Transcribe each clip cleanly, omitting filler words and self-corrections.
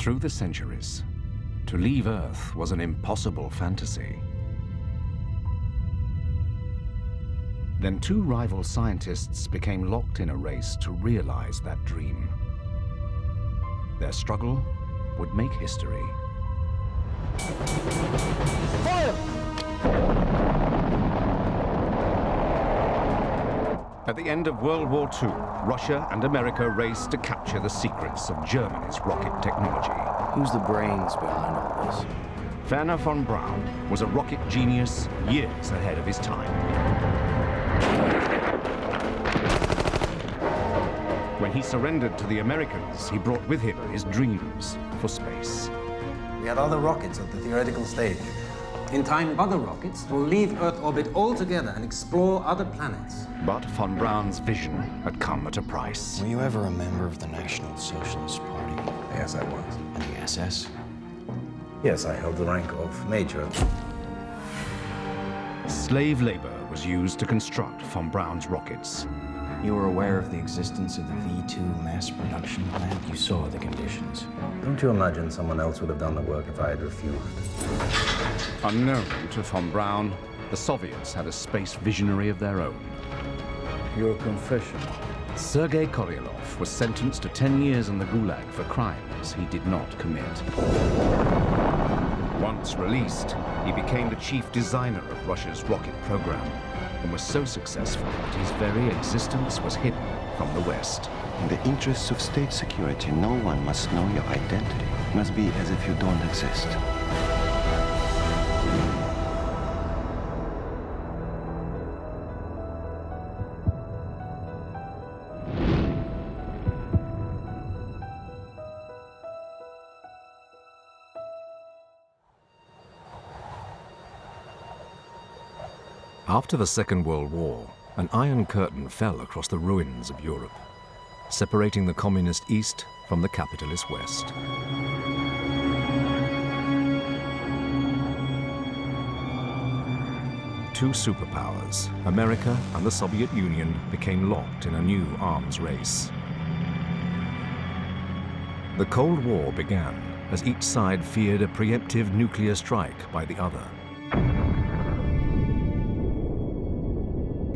Through the centuries, to leave Earth was an impossible fantasy. Then two rival scientists became locked in a race to realize that dream. Their struggle would make history. Fire! At the end of World War II, Russia and America raced to capture the secrets of Germany's rocket technology. Who's the brains behind all this? Wernher von Braun was a rocket genius years ahead of his time. When he surrendered to the Americans, he brought with him his dreams for space. We had other rockets at the theoretical stage. In time, other rockets will leave Earth orbit altogether and explore other planets. But von Braun's vision had come at a price. Were you ever a member of the National Socialist Party? Yes, I was. And the SS? Yes, I held the rank of major. Slave labor was used to construct von Braun's rockets. You were aware of the existence of the V2 mass production plant? You saw the conditions. Don't you imagine someone else would have done the work if I had refused? Unknown to von Braun, the Soviets had a space visionary of their own. Your confession. Sergei Korolev was sentenced to 10 years in the Gulag for crimes he did not commit. Once released, he became the chief designer of Russia's rocket program and was so successful that his very existence was hidden from the West. In the interests of state security, no one must know your identity. It must be as if you don't exist. After the Second World War, an iron curtain fell across the ruins of Europe, separating the communist East from the capitalist West. Two superpowers, America and the Soviet Union, became locked in a new arms race. The Cold War began as each side feared a preemptive nuclear strike by the other.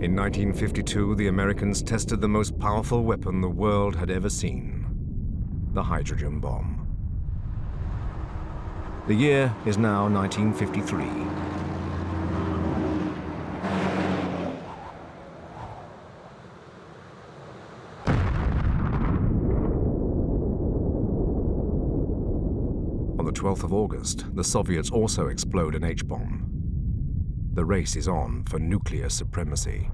In 1952, the Americans tested the most powerful weapon the world had ever seen, the hydrogen bomb. The year is now 1953. On the 12th of August, the Soviets also explode an H-bomb. The race is on for nuclear supremacy.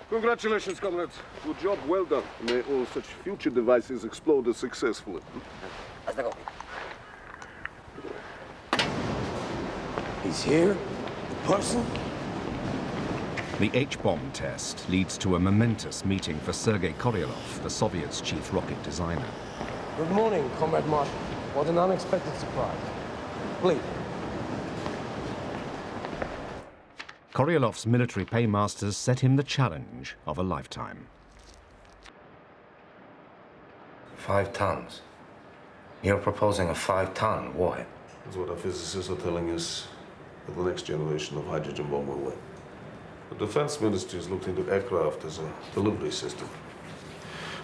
Congratulations, comrades. Good job, well done. May all such future devices explode successfully. He's here? In person? The H-bomb test leads to a momentous meeting for Sergei Korolev, the Soviets' chief rocket designer. Good morning, Comrade Marshal. What an unexpected surprise. Please. Korolev's military paymasters set him the challenge of a lifetime. 5 tons. You're proposing a 5-ton warhead. That's what our physicists are telling us that the next generation of hydrogen bomb will win. The Defense Ministry has looked into aircraft as a delivery system.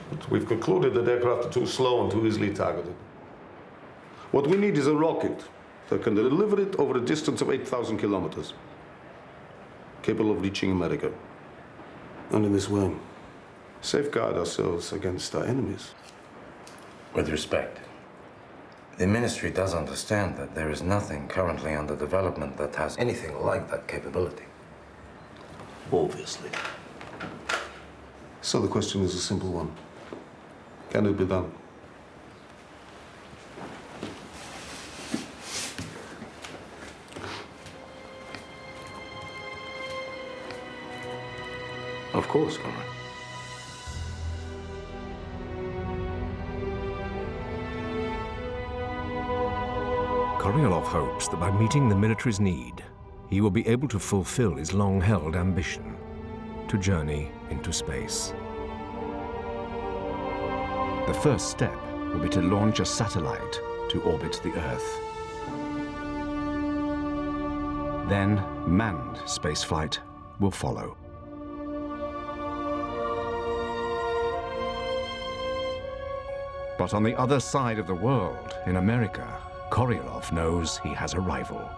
But we've concluded that aircraft are too slow and too easily targeted. What we need is a rocket that can deliver it over a distance of 8,000 kilometers, capable of reaching America. And in this way, safeguard ourselves against our enemies. With respect, the Ministry does understand that there is nothing currently under development that has anything like that capability. Obviously. So the question is a simple one. Can it be done? Of course, Comrade. Korolev hopes that by meeting the military's need, he will be able to fulfill his long-held ambition to journey into space. The first step will be to launch a satellite to orbit the Earth. Then manned spaceflight will follow. But on the other side of the world, in America, Korolev knows he has a rival.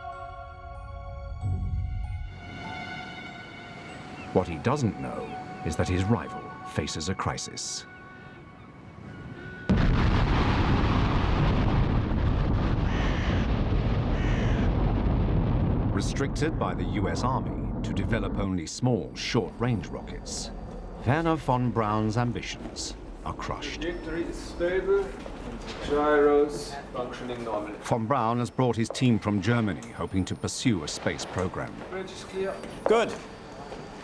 What he doesn't know is that his rival faces a crisis. Restricted by the US Army to develop only small, short-range rockets, Wernher von Braun's ambitions are crushed. Trajectory is stable, gyros functioning normally. Von Braun has brought his team from Germany, hoping to pursue a space program. Bridge is clear. Good.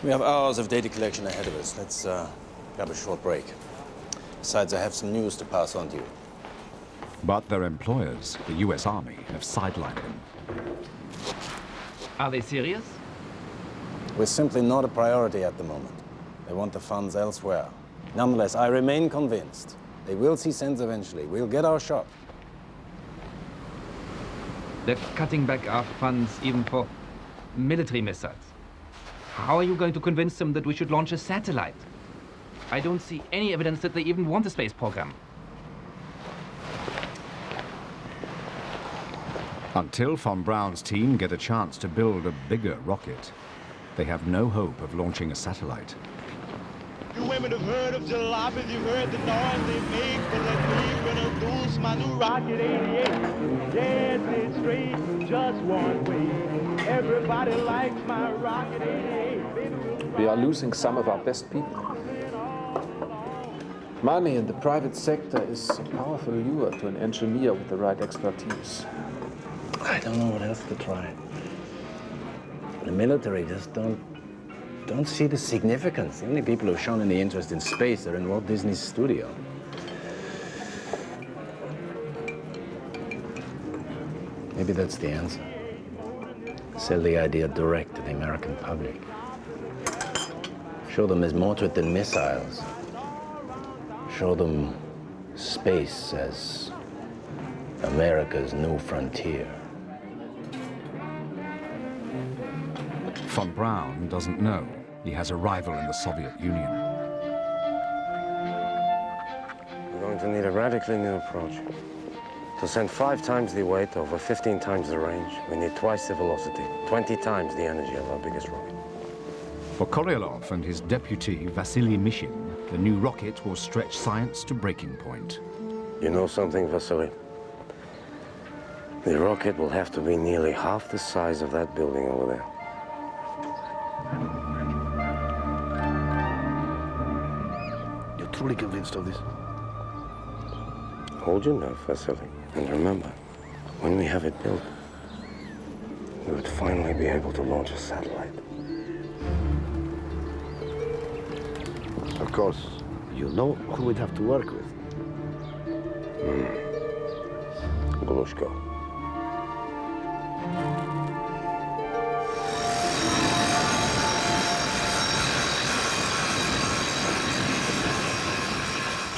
We have hours of data collection ahead of us. Let's grab a short break. Besides, I have some news to pass on to you. But their employers, the US Army, have sidelined them. Are they serious? We're simply not a priority at the moment. They want the funds elsewhere. Nonetheless, I remain convinced they will see sense eventually. We'll get our shot. They're cutting back our funds even for military missiles. How are you going to convince them that we should launch a satellite? I don't see any evidence that they even want a space program. Until von Braun's team get a chance to build a bigger rocket, they have no hope of launching a satellite. You women have heard of jalopies, you've heard the noise they make, but let me introduce my new Rocket 88. Yes, it's straight, just one way. Everybody likes my Rocket 88. We are losing some of our best people. Money in the private sector is a powerful lure to an engineer with the right expertise. I don't know what else to try. The military just don't see the significance. The only people who've shown any interest in space are in Walt Disney's studio. Maybe that's the answer. Sell the idea direct to the American public. Show them there's more to it than missiles. Show them space as America's new frontier. Von Braun doesn't know he has a rival in the Soviet Union. We're going to need a radically new approach. To send 5 times the weight over 15 times the range, we need twice the velocity, 20 times the energy of our biggest rocket. For Korolev and his deputy, Vasily Mishin, the new rocket will stretch science to breaking point. You know something, Vasily? The rocket will have to be nearly half the size of that building over there. You're truly convinced of this? Hold your nerve, Vasily. And remember, when we have it built, we would finally be able to launch a satellite. Of course, you know who we'd have to work with. Glushko.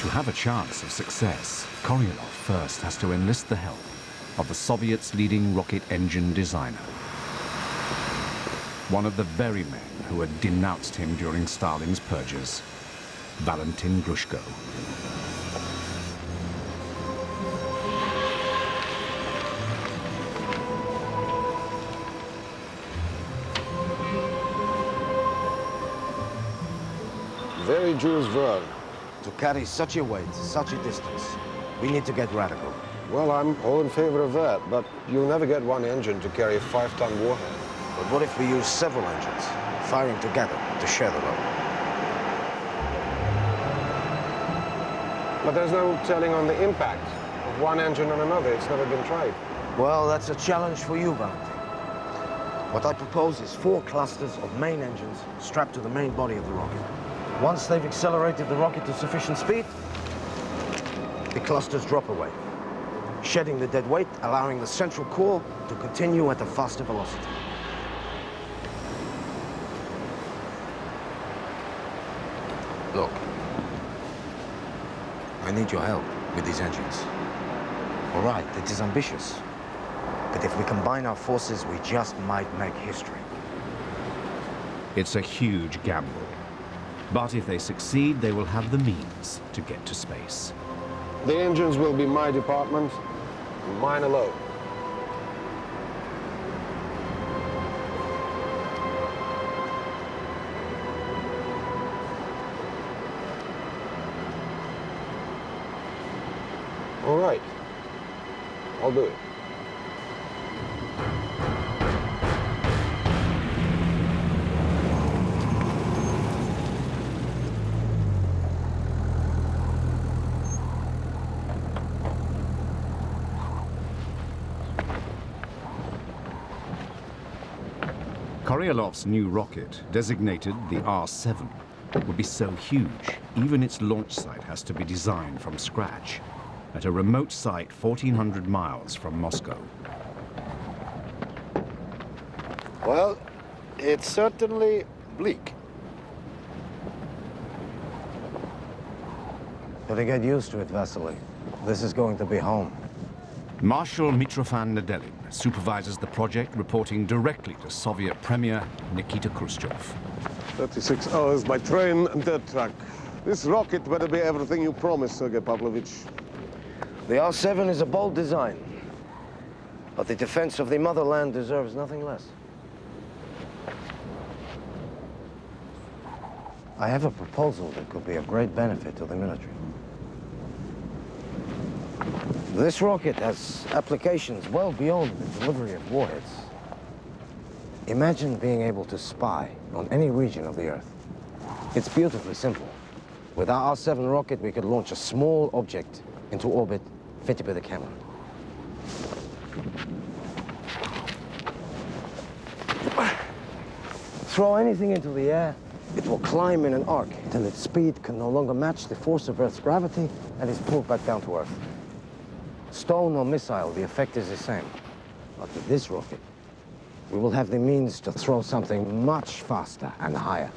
To have a chance of success, Korolev first has to enlist the help of the Soviets' leading rocket engine designer. One of the very men who had denounced him during Stalin's purges, Valentin Glushko. Very Jules Verne. To carry such a weight, such a distance, we need to get radical. Well, I'm all in favor of that, but you'll never get one engine to carry a 5-ton warhead. But what if we use several engines, firing together to share the load? But there's no telling on the impact of one engine on another. It's never been tried. Well, that's a challenge for you, Valentin. What I propose is 4 clusters of main engines strapped to the main body of the rocket. Once they've accelerated the rocket to sufficient speed, the clusters drop away, shedding the dead weight, allowing the central core to continue at a faster velocity. Look, I need your help with these engines. All right, it is ambitious. But if we combine our forces, we just might make history. It's a huge gamble. But if they succeed, they will have the means to get to space. The engines will be my department, mine alone. All right, I'll do it. Koryalov's new rocket, designated the R7, would be so huge, even its launch site has to be designed from scratch, at a remote site 1,400 miles from Moscow. Well, it's certainly bleak. Better get used to it, Vasily. This is going to be home. Marshal Mitrofan Nedelin supervises the project, reporting directly to Soviet Premier Nikita Khrushchev. 36 hours by train and dirt track. This rocket better be everything you promised, Sergei Pavlovich. The R7 is a bold design, but the defense of the motherland deserves nothing less. I have a proposal that could be of great benefit to the military. This rocket has applications well beyond the delivery of warheads. Imagine being able to spy on any region of the Earth. It's beautifully simple. With our R7 rocket, we could launch a small object into orbit fitted with a camera. Throw anything into the air, it will climb in an arc till its speed can no longer match the force of Earth's gravity and is pulled back down to Earth. Stone or missile, the effect is the same. But with this rocket, we will have the means to throw something much faster and higher.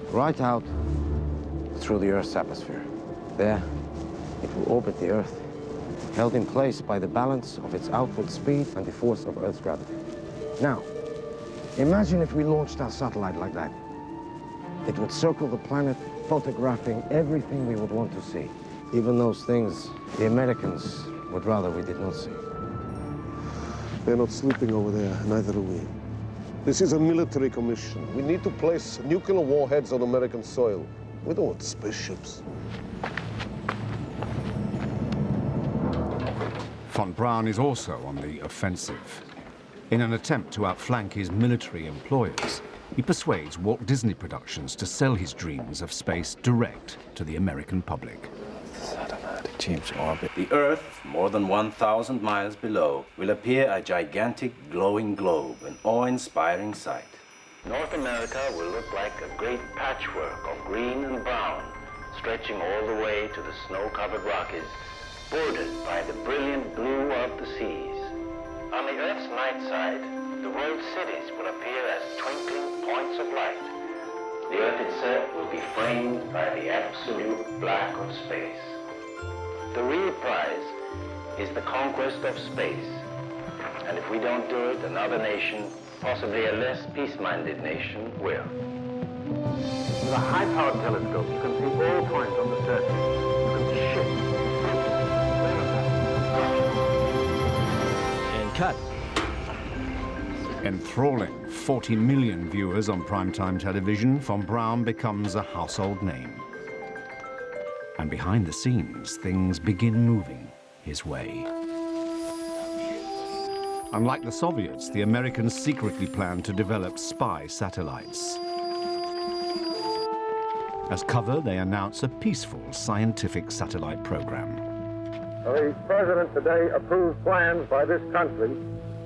Right out through the Earth's atmosphere. There, it will orbit the Earth, held in place by the balance of its outward speed and the force of Earth's gravity. Now, imagine if we launched our satellite like that. It would circle the planet, photographing everything we would want to see. Even those things the Americans would rather we did not see. They're not sleeping over there, neither are we. This is a military commission. We need to place nuclear warheads on American soil. We don't want spaceships. Von Braun is also on the offensive. In an attempt to outflank his military employers, he persuades Walt Disney Productions to sell his dreams of space direct to the American public. Change orbit. The Earth, more than 1,000 miles below, will appear a gigantic glowing globe, an awe-inspiring sight. North America will look like a great patchwork of green and brown, stretching all the way to the snow-covered Rockies, bordered by the brilliant blue of the seas. On the Earth's night side, the world's cities will appear as twinkling points of light. The Earth itself will be framed by the absolute black of space. The real prize is the conquest of space. And if we don't do it, another nation, possibly a less peace-minded nation, will. With a high-powered telescope, you can see all points on the surface. You can see ships. And cut. Enthralling 40 million viewers on primetime television, Von Braun becomes a household name. And behind the scenes, things begin moving his way. Unlike the Soviets, the Americans secretly planned to develop spy satellites. As cover, they announce a peaceful scientific satellite program. The President today approved plans by this country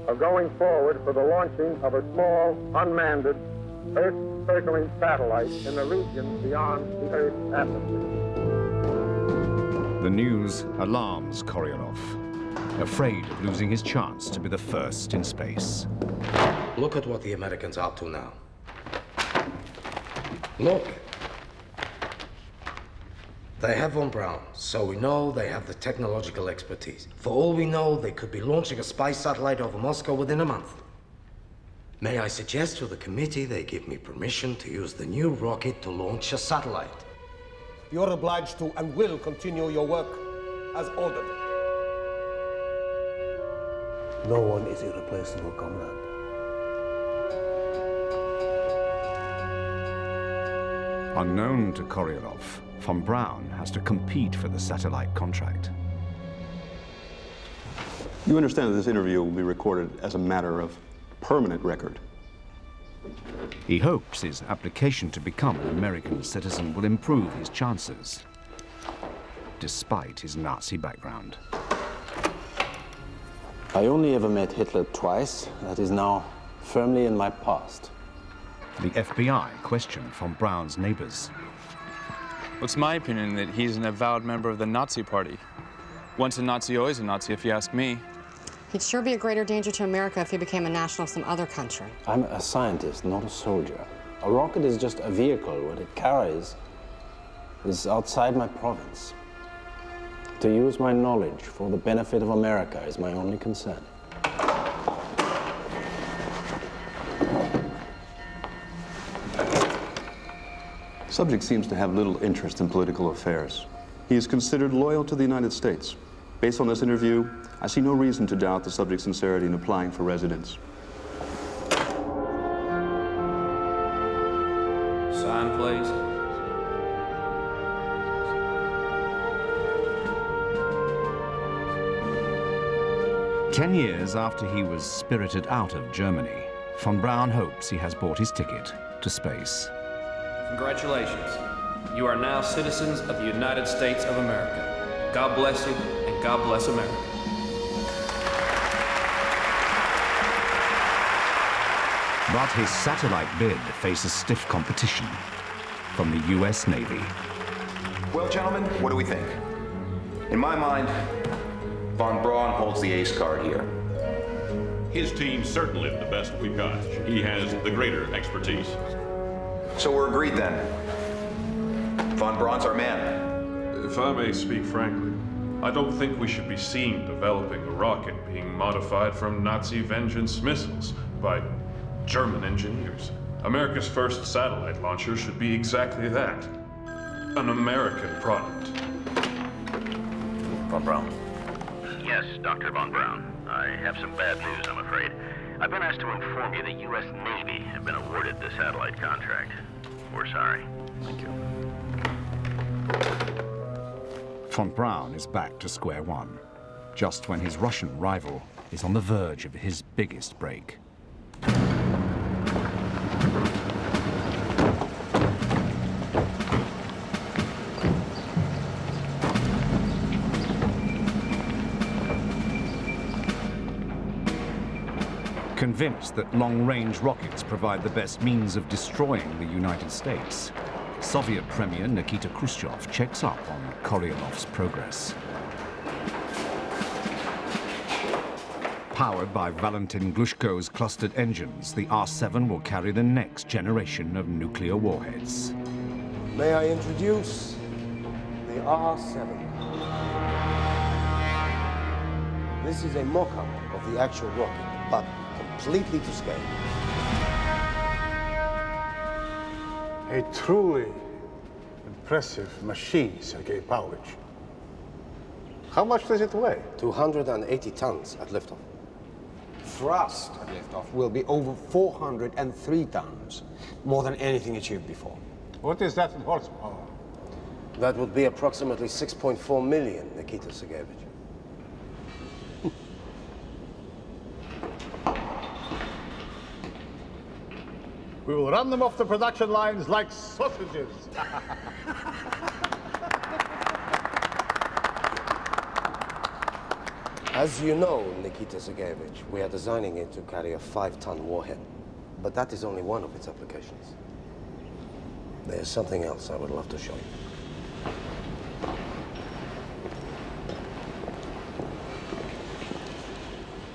of going forward for the launching of a small, unmanned, Earth-circling satellite in the region beyond the Earth's atmosphere. The news alarms Koryalov, afraid of losing his chance to be the first in space. Look at what the Americans are up to now. Look. They have von Braun, so we know they have the technological expertise. For all we know, they could be launching a spy satellite over Moscow within a month. May I suggest to the committee they give me permission to use the new rocket to launch a satellite? You're obliged to and will continue your work as ordered. No one is irreplaceable, comrade. Unknown to Korolev, von Braun has to compete for the satellite contract. You understand that this interview will be recorded as a matter of permanent record. He hopes his application to become an American citizen will improve his chances, despite his Nazi background. I only ever met Hitler twice. That is now firmly in my past. The FBI questioned von Braun's neighbors. Well, it's my opinion that he's an avowed member of the Nazi Party. Once a Nazi, always a Nazi, if you ask me. He'd sure be a greater danger to America if he became a national of some other country. I'm a scientist, not a soldier. A rocket is just a vehicle. What it carries is outside my province. To use my knowledge for the benefit of America is my only concern. The subject seems to have little interest in political affairs. He is considered loyal to the United States. Based on this interview, I see no reason to doubt the subject's sincerity in applying for residence. Sign, please. Ten years after he was spirited out of Germany, von Braun hopes he has bought his ticket to space. Congratulations. You are now citizens of the United States of America. God bless you, and God bless America. But his satellite bid faces stiff competition from the US Navy. Well, gentlemen, what do we think? In my mind, von Braun holds the ace card here. His team's certainly the best we've got. He has the greater expertise. So we're agreed then. Von Braun's our man. If I may speak frankly, I don't think we should be seen developing a rocket being modified from Nazi vengeance missiles by German engineers. America's first satellite launcher should be exactly that. An American product. Von Braun. Yes, Dr. Von Braun. I have some bad news, I'm afraid. I've been asked to inform you the U.S. Navy have been awarded the satellite contract. We're sorry. Thank you. Von Braun is back to square one, just when his Russian rival is on the verge of his biggest break. Convinced that long-range rockets provide the best means of destroying the United States, Soviet Premier Nikita Khrushchev checks up on Korolev's progress. Powered by Valentin Glushko's clustered engines, the R-7 will carry the next generation of nuclear warheads. May I introduce the R-7. This is a mock-up of the actual rocket, but completely to scale. A truly impressive machine, Sergei Pavlovich. How much does it weigh? 280 tons at liftoff. Thrust at liftoff will be over 403 tons, more than anything achieved before. What is that in horsepower? That would be approximately 6.4 million, Nikita Sergeyevich. We will run them off the production lines like sausages. As you know, Nikita Sergeyevich, we are designing it to carry a 5-ton warhead. But that is only one of its applications. There's something else I would love to show you.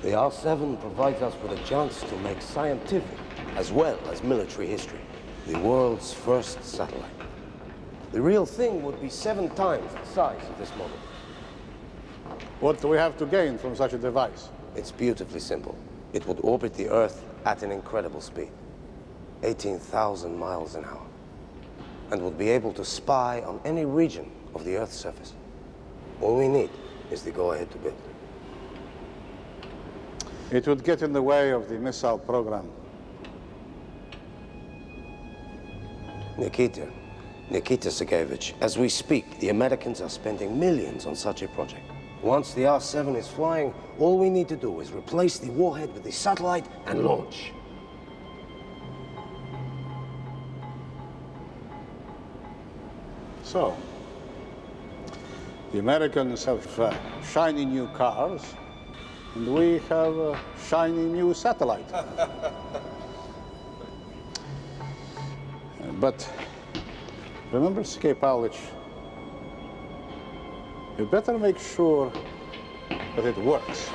The R-7 provides us with a chance to make scientific as well as military history. the world's first satellite. The real thing would be 7 times the size of this model. What do we have to gain from such a device? It's beautifully simple. It would orbit the Earth at an incredible speed, 18,000 miles an hour, and would be able to spy on any region of the Earth's surface. All we need is the go-ahead to build. It would get in the way of the missile program. Nikita Sergeyevich, as we speak, the Americans are spending millions on such a project. Once the R-7 is flying, all we need to do is replace the warhead with the satellite and launch. So, the Americans have shiny new cars, and we have a shiny new satellite. But remember, Sergei Pavlovich, you better make sure that it works.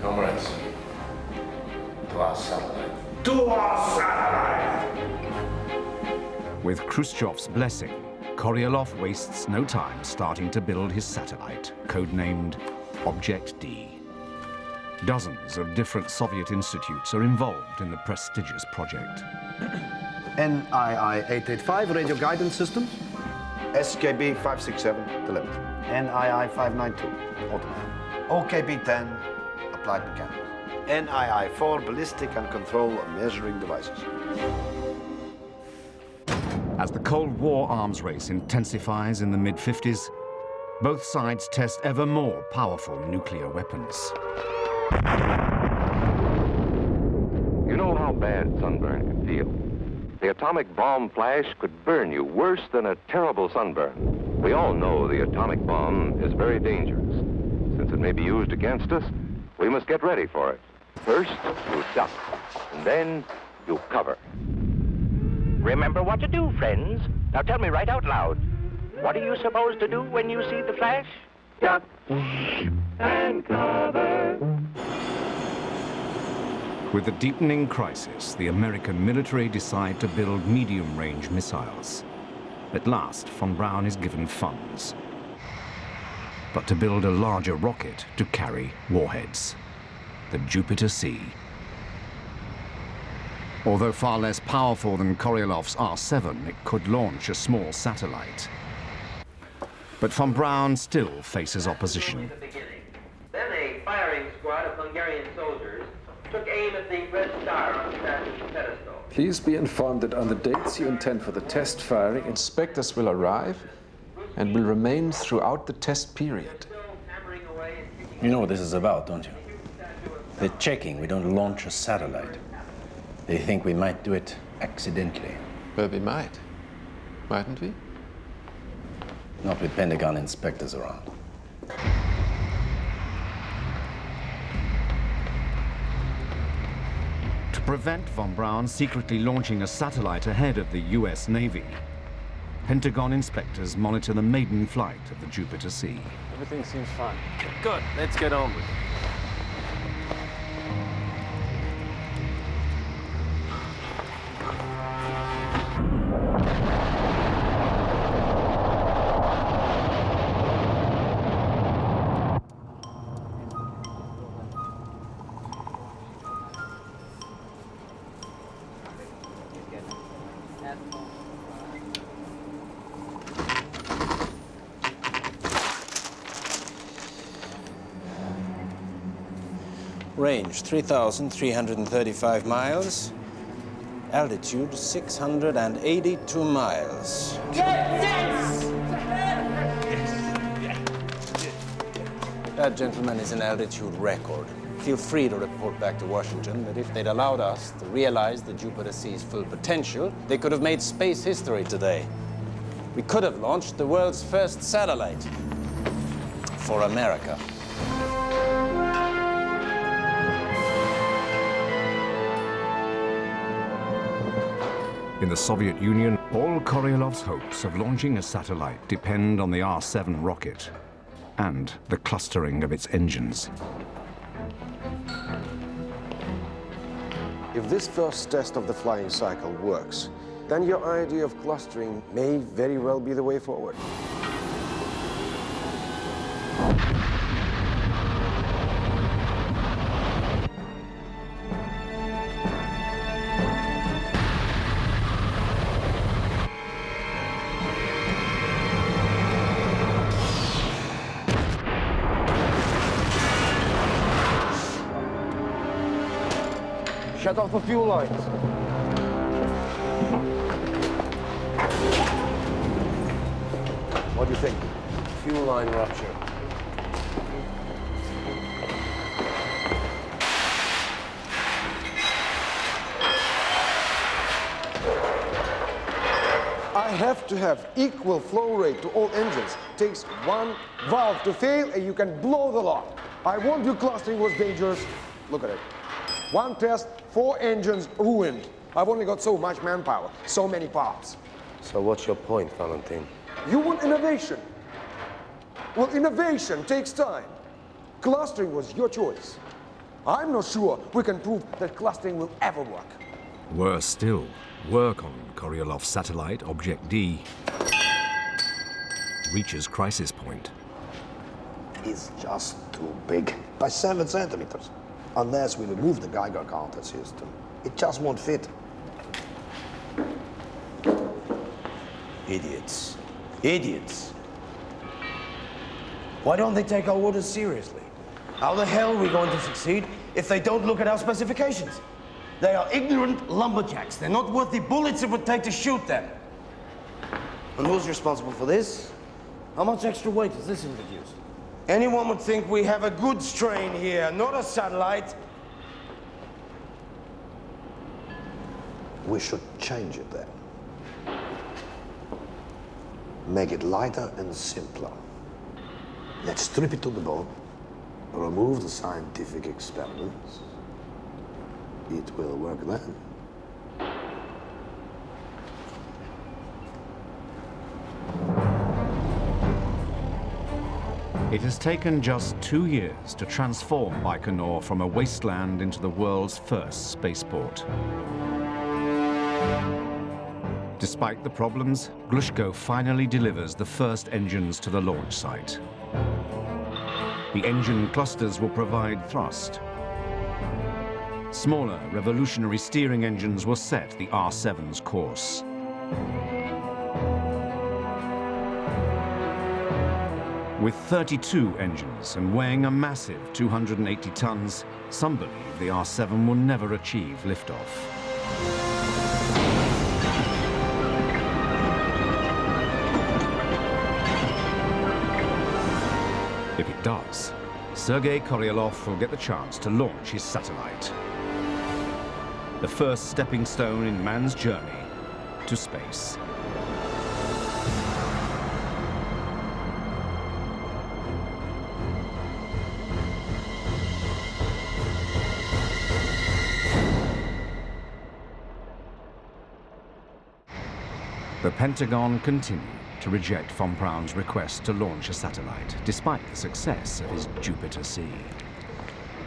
Comrades, to our satellite. To our satellite! With Khrushchev's blessing, Koryalov wastes no time starting to build his satellite, codenamed Object D. Dozens of different Soviet institutes are involved in the prestigious project. NII-885 radio guidance systems. SKB-567 telemetry. NII-592 automatic. OKB-10 applied mechanical. NII-4 ballistic and control and measuring devices. As the Cold War arms race intensifies in the mid-50s, both sides test ever more powerful nuclear weapons. You know how bad sunburn can feel. The atomic bomb flash could burn you worse than a terrible sunburn. We all know the atomic bomb is very dangerous. Since it may be used against us, we must get ready for it. First, you duck, and then you cover. Remember what to do, friends. Now tell me right out loud. What are you supposed to do when you see the flash? Duck and cover. With the deepening crisis, the American military decide to build medium-range missiles. At last, von Braun is given funds, but to build a larger rocket to carry warheads, the Jupiter C. Although far less powerful than Koryalov's R-7, it could launch a small satellite. But von Braun still faces opposition. Then a firing squad of Hungarian soldiers took aim at the red star on the statue's pedestal. Please be informed that on the dates you intend for the test firing, inspectors will arrive and will remain throughout the test period. You know what this is about, don't you? They're checking we don't launch a satellite. They think we might do it accidentally. Well, we might. Mightn't we? Not with Pentagon inspectors around. To prevent von Braun secretly launching a satellite ahead of the US Navy, Pentagon inspectors monitor the maiden flight of the Jupiter C. Everything seems fine. Good, let's get on with it. Range 3,335 miles. Altitude 682 miles. That, gentlemen, is an altitude record. Feel free to report back to Washington that if they'd allowed us to realize the Jupiter C's full potential, they could have made space history today. We could have launched the world's first satellite for America. In the Soviet Union, all Koryalov's hopes of launching a satellite depend on the R-7 rocket and the clustering of its engines. If this first test of the flying cycle works, then your idea of clustering may very well be the way forward. Shut off the fuel lines. What do you think? Fuel line rupture. I have to have equal flow rate to all engines. Takes one valve to fail and you can blow the lot. I warned you clustering was dangerous. Look at it. One test, 4 engines ruined. I've only got so much manpower, so many parts. So what's your point, Valentin? You want innovation. Well, innovation takes time. Clustering was your choice. I'm not sure we can prove that clustering will ever work. Worse still, work on Koryalov's satellite, Object D, reaches crisis point. It's just too big. By 7 centimeters. Unless we remove the Geiger counter system, it just won't fit. Idiots. Idiots. Why don't they take our orders seriously? How the hell are we going to succeed if they don't look at our specifications? They are ignorant lumberjacks. They're not worth the bullets it would take to shoot them. And who's responsible for this? How much extra weight has this introduced? Anyone would think we have a goods train here, not a satellite. We should change it then. Make it lighter and simpler. Let's strip it to the bone, remove the scientific experiments. It will work then. It has taken just 2 years to transform Baikonur from a wasteland into the world's first spaceport. Despite the problems, Glushko finally delivers the first engines to the launch site. The engine clusters will provide thrust. Smaller, revolutionary steering engines will set the R-7's course. With 32 engines and weighing a massive 280 tons, some believe the R-7 will never achieve liftoff. If it does, Sergei Koryalov will get the chance to launch his satellite. The first stepping stone in man's journey to space. The Pentagon continued to reject von Braun's request to launch a satellite, despite the success of his Jupiter C.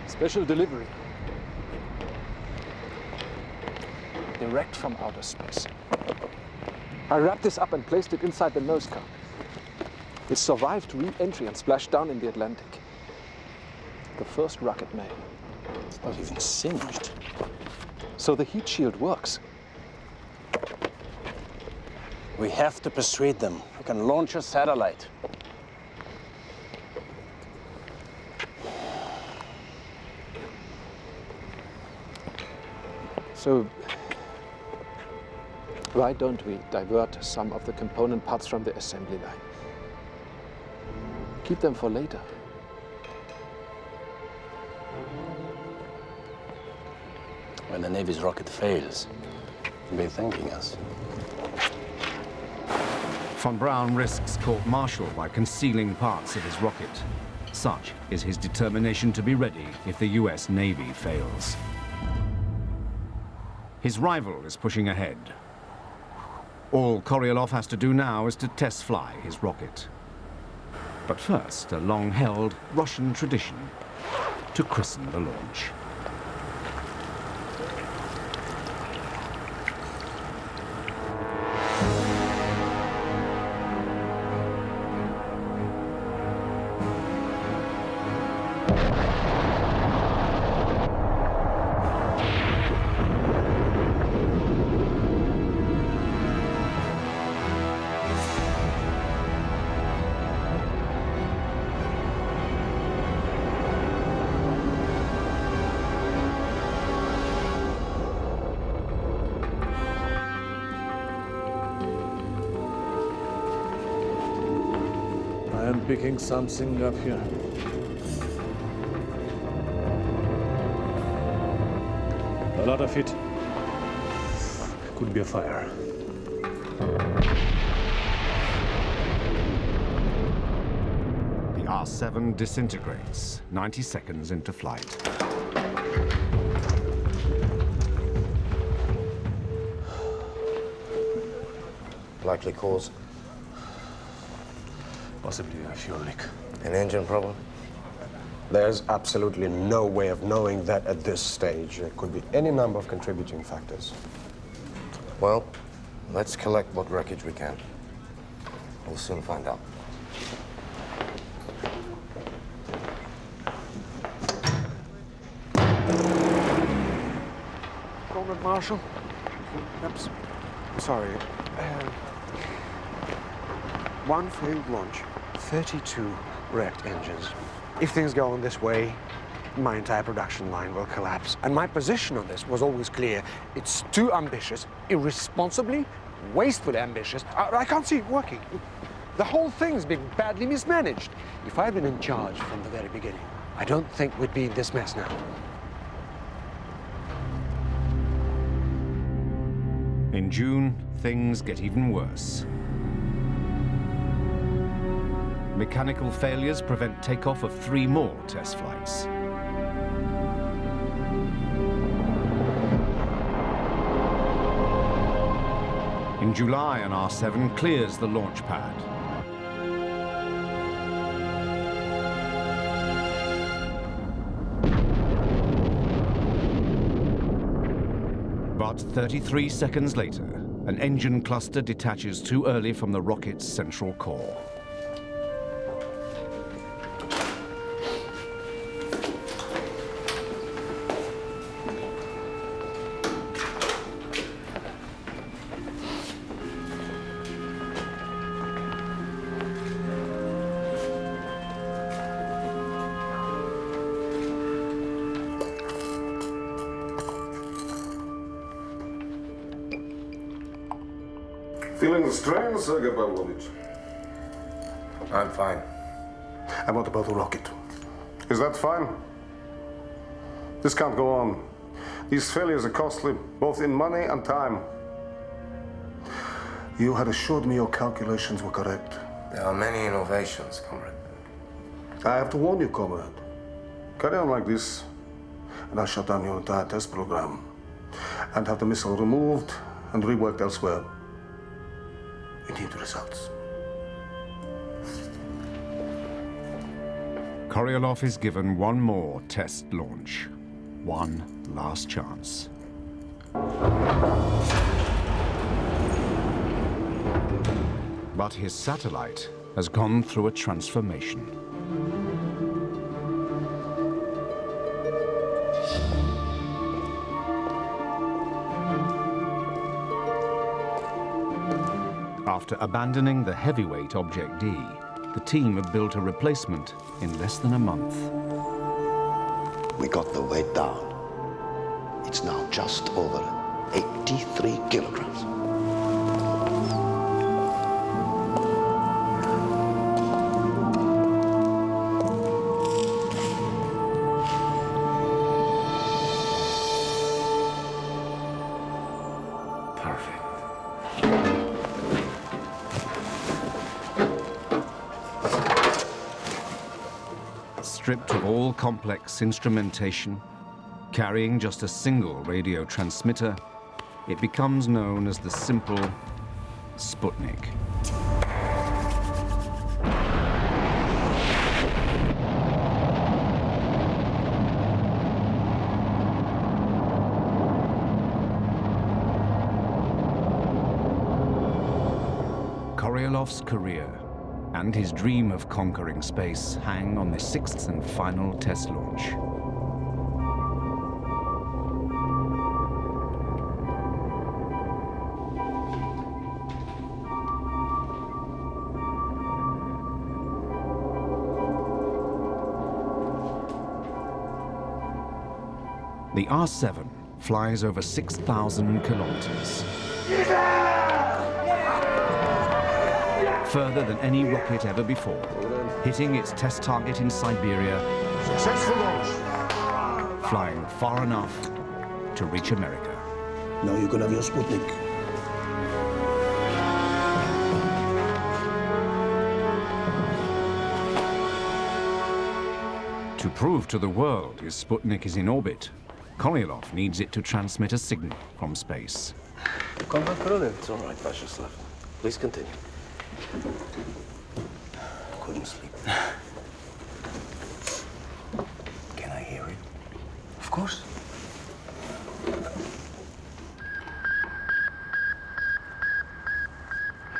Special delivery. Direct from outer space. I wrapped this up and placed it inside the nose cone. It survived re-entry and splashed down in the Atlantic. The first rocket made. It's not even singed. So the heat shield works. We have to persuade them. We can launch a satellite. So why don't we divert some of the component parts from the assembly line? Keep them for later. When the Navy's rocket fails, they'll be thanking us. Von Braun risks court-martial by concealing parts of his rocket. Such is his determination to be ready if the US Navy fails. His rival is pushing ahead. All Koryolov has to do now is to test fly his rocket. But first, a long-held Russian tradition to christen the launch. I am picking something up here. A lot of it. Could be a fire. The R7 disintegrates 90 seconds into flight. Likely cause? Possibly a fuel leak. An engine problem? There's absolutely no way of knowing that at this stage. There could be any number of contributing factors. Well, let's collect what wreckage we can. We'll soon find out. Comrade Marshal? Oops. Sorry. One failed launch, 32 wrecked engines. If things go on this way, my entire production line will collapse. And my position on this was always clear. It's too ambitious, irresponsibly, wastefully ambitious. I can't see it working. The whole thing's been badly mismanaged. If I'd been in charge from the very beginning, I don't think we'd be in this mess now. In June, things get even worse. Mechanical failures prevent takeoff of 3 more test flights. In July, an R7 clears the launch pad. But 33 seconds later, an engine cluster detaches too early from the rocket's central core. Feeling the strain, Sergei Pavlovich? I'm fine. And what about the rocket? Is that fine? This can't go on. These failures are costly, both in money and time. You had assured me your calculations were correct. There are many innovations, comrade. I have to warn you, comrade. Carry on like this, and I'll shut down your entire test program, and have the missile removed and reworked elsewhere. We need results. Koryolov is given one more test launch. One last chance. But his satellite has gone through a transformation. After abandoning the heavyweight Object D, the team have built a replacement in less than a month. We got the weight down. It's now just over 83 kilograms. Stripped of all complex instrumentation, carrying just a single radio transmitter, it becomes known as the simple Sputnik. Koryalov's career and his dream of conquering space hang on the sixth and final test launch. The R-7 flies over 6,000 kilometers. Further than any rocket ever before, hitting its test target in Siberia, Successful launch. flying far enough to reach America. Now you can have your Sputnik. To prove to the world his Sputnik is in orbit, Koryalov needs it to transmit a signal from space. It's all right, Vashislav. Please continue. Couldn't sleep. Can I hear it? Of course.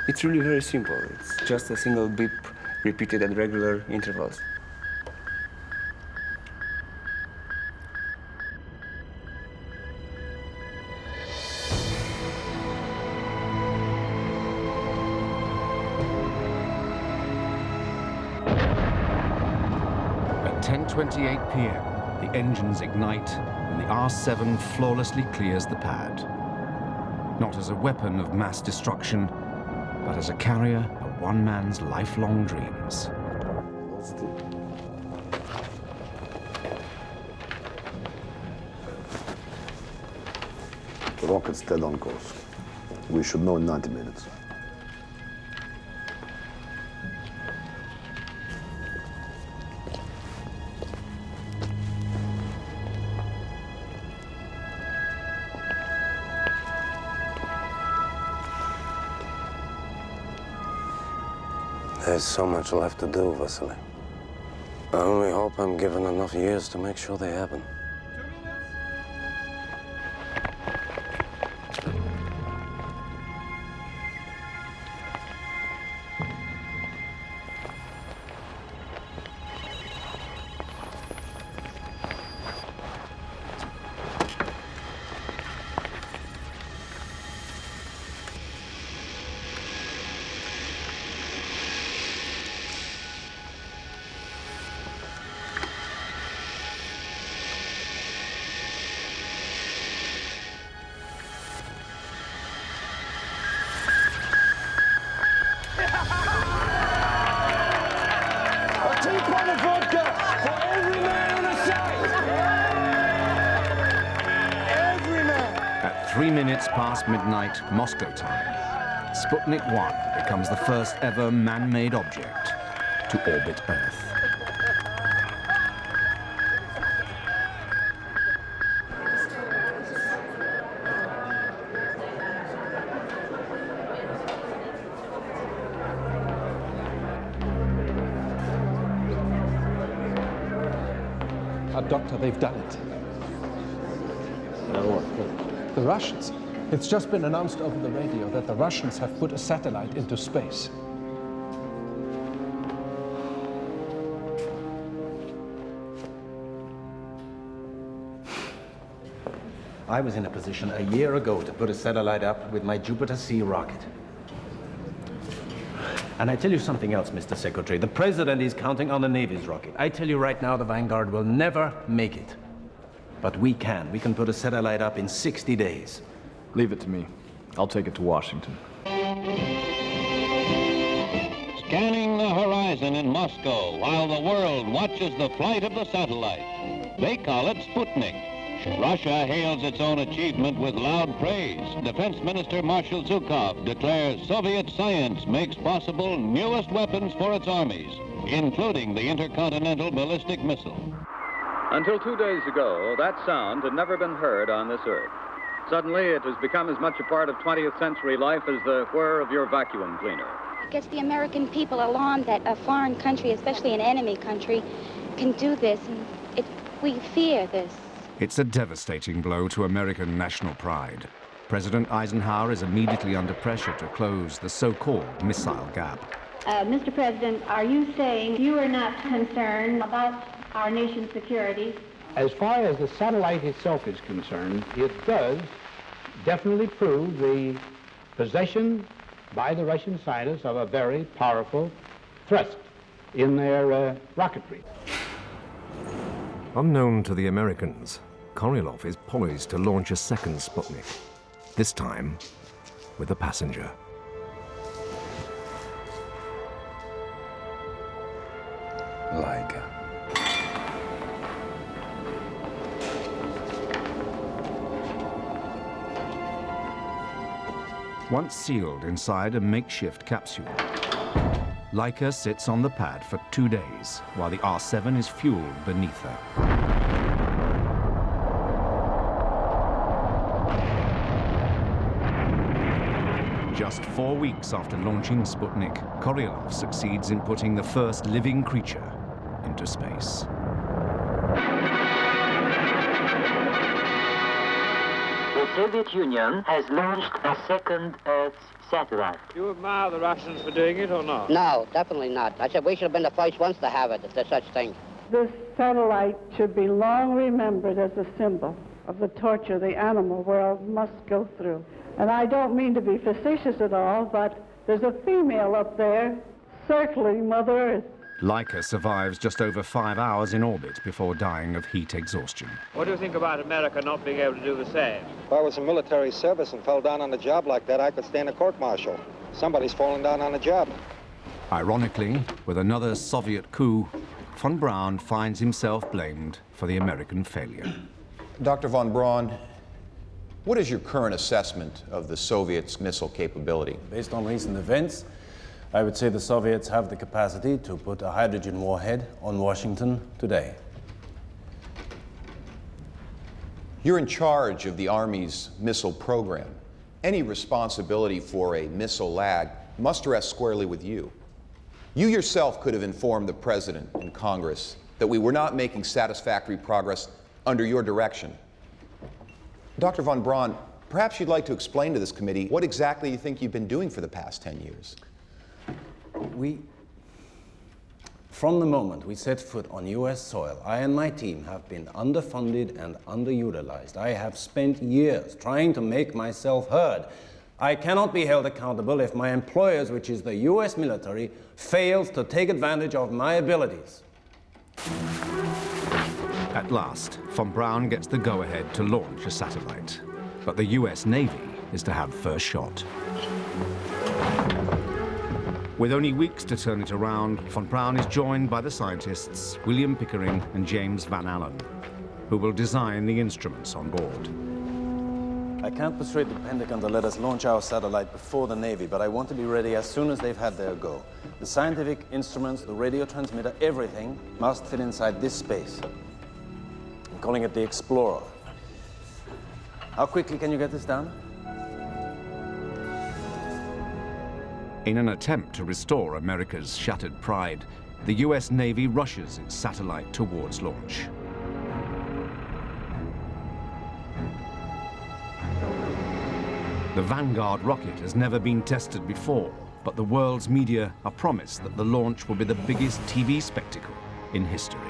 It's really very simple. It's just a single beep repeated at regular intervals. At 10:28 p.m., the engines ignite and the R-7 flawlessly clears the pad. Not as a weapon of mass destruction, but as a carrier of one man's lifelong dreams. The rocket's dead on course. We should know in 90 minutes. There's so much left to do, Vasily. I only hope I'm given enough years to make sure they happen. At 3 minutes past midnight, Moscow time, Sputnik 1 becomes the first ever man-made object to orbit Earth. Doctor, they've done it. Now what? The Russians. It's just been announced over the radio that the Russians have put a satellite into space. I was in a position a year ago to put a satellite up with my Jupiter C rocket. And I tell you something else, Mr. Secretary. The President is counting on the Navy's rocket. I tell you right now, the Vanguard will never make it. But we can. We can put a satellite up in 60 days. Leave it to me. I'll take it to Washington. Scanning the horizon in Moscow while the world watches the flight of the satellite. They call it Sputnik. Russia hails its own achievement with loud praise. Defense Minister Marshal Zhukov declares Soviet science makes possible newest weapons for its armies, including the intercontinental ballistic missile. Until 2 days ago, that sound had never been heard on this earth. Suddenly, it has become as much a part of 20th century life as the whir of your vacuum cleaner. It gets the American people alarmed that a foreign country, especially an enemy country, can do this, and we fear this. It's a devastating blow to American national pride. President Eisenhower is immediately under pressure to close the so-called missile gap. Mr. President, are you saying you are not concerned about our nation's security? As far as the satellite itself is concerned, it does definitely prove the possession by the Russian scientists of a very powerful thrust in their rocketry. Unknown to the Americans, Korolev is poised to launch a second Sputnik, this time with a passenger. Laika. Once sealed inside a makeshift capsule, Laika sits on the pad for 2 days while the R-7 is fueled beneath her. Just 4 weeks after launching Sputnik, Korolev succeeds in putting the first living creature into space. The Soviet Union has launched a second Earth satellite. Do you admire the Russians for doing it or not? No, definitely not. I said we should have been the first ones to have it, if there's such thing. This satellite should be long remembered as a symbol of the torture the animal world must go through. And I don't mean to be facetious at all, but there's a female up there circling Mother Earth. Laika survives just over 5 hours in orbit before dying of heat exhaustion. What do you think about America not being able to do the same? If I was in military service and fell down on a job like that, I could stand a court-martial. Somebody's falling down on a job. Ironically, with another Soviet coup, von Braun finds himself blamed for the American failure. Dr. von Braun, what is your current assessment of the Soviets' missile capability? Based on recent events, I would say the Soviets have the capacity to put a hydrogen warhead on Washington today. You're in charge of the Army's missile program. Any responsibility for a missile lag must rest squarely with you. You yourself could have informed the President and Congress that we were not making satisfactory progress under your direction. Dr. von Braun, perhaps you'd like to explain to this committee what exactly you think you've been doing for the past 10 years. From the moment we set foot on US soil, I and my team have been underfunded and underutilized. I have spent years trying to make myself heard. I cannot be held accountable if my employers, which is the US military, fails to take advantage of my abilities. At last, von Braun gets the go-ahead to launch a satellite. But the US Navy is to have first shot. With only weeks to turn it around, von Braun is joined by the scientists William Pickering and James Van Allen, who will design the instruments on board. I can't persuade the Pentagon to let us launch our satellite before the Navy, but I want to be ready as soon as they've had their go. The scientific instruments, the radio transmitter, everything must fit inside this space. I'm calling it the Explorer. How quickly can you get this done? In an attempt to restore America's shattered pride, the US Navy rushes its satellite towards launch. The Vanguard rocket has never been tested before, but the world's media are promised that the launch will be the biggest TV spectacle in history.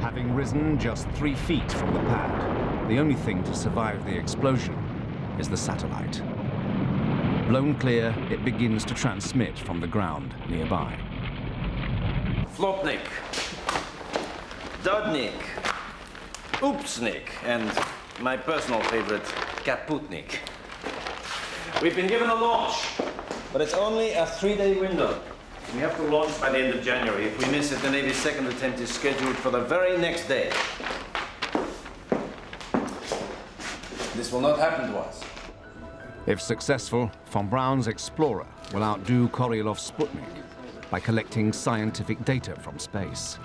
Having risen just 3 feet from the pad, the only thing to survive the explosion is the satellite. Blown clear, it begins to transmit from the ground nearby. Flopnik, Dodnik, Oopsnik, and my personal favorite, Kaputnik. We've been given a launch, but it's only a 3-day window. We have to launch by the end of January. If we miss it, the Navy's second attempt is scheduled for the very next day. This will not happen to us. If successful, von Braun's Explorer will outdo Koryalov's Sputnik by collecting scientific data from space.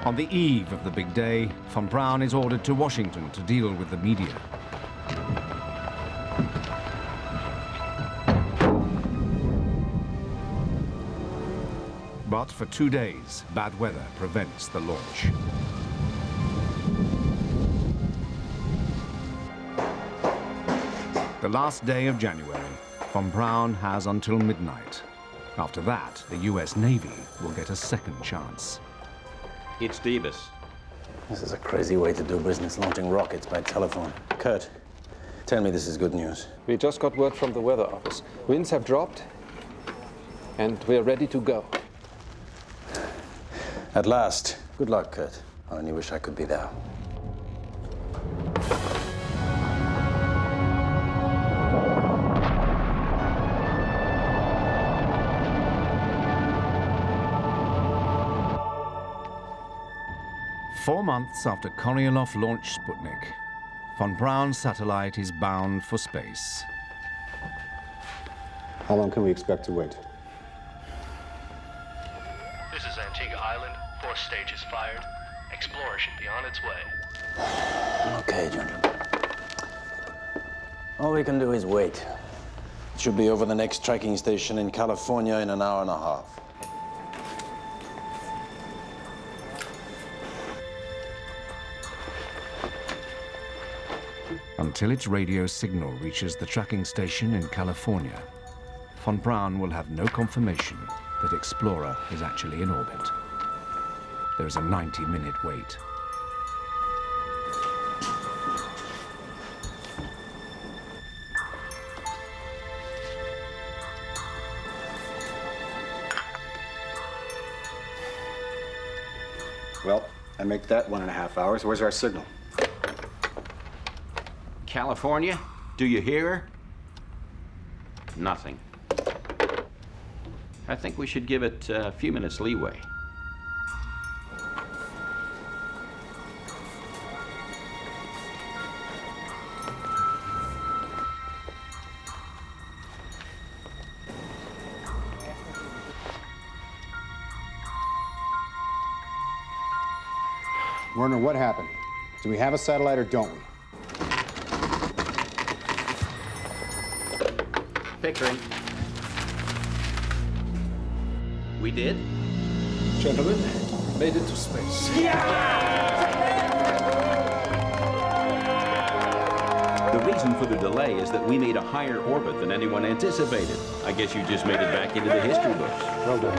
On the eve of the big day, von Braun is ordered to Washington to deal with the media. But for 2 days, bad weather prevents the launch. The last day of January, von Braun has until midnight. After that, the US Navy will get a second chance. It's Davis. This is a crazy way to do business, launching rockets by telephone. Kurt, tell me this is good news. We just got word from the weather office. Winds have dropped, and we're ready to go. At last. Good luck, Kurt. I only wish I could be there. Four months after Koryalov launched Sputnik, von Braun's satellite is bound for space. How long can we expect to wait? This is Antigua Island. 4th stage is fired. Explorer should be on its way. Okay, gentlemen. All we can do is wait. It should be over the next tracking station in California in an hour and a half. Until its radio signal reaches the tracking station in California, von Braun will have no confirmation that Explorer is actually in orbit. There is a 90-minute wait. Well, I make that 1.5 hours. Where's our signal? California? Do you hear her? Nothing. I think we should give it a few minutes leeway. Werner, what happened? Do we have a satellite or don't we? Pickering. We did? Gentlemen, made it to space. The reason for the delay is that we made a higher orbit than anyone anticipated. I guess you just made it back into the history books. Well done.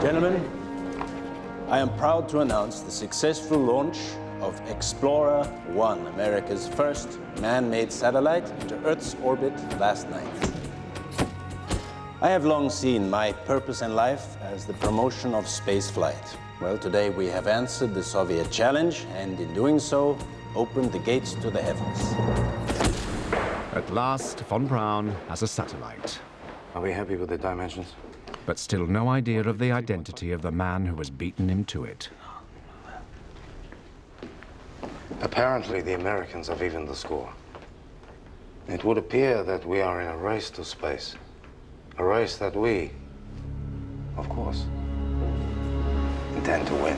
Gentlemen, I am proud to announce the successful launch of Explorer 1, America's first man-made satellite into Earth's orbit last night. I have long seen my purpose in life as the promotion of space flight. Well, today we have answered the Soviet challenge, and in doing so, opened the gates to the heavens. At last, von Braun has a satellite. Are we happy with the dimensions? But still no idea of the identity of the man who has beaten him to it. Apparently, the Americans have evened the score. It would appear that we are in a race to space. A race that we, of course, intend to win.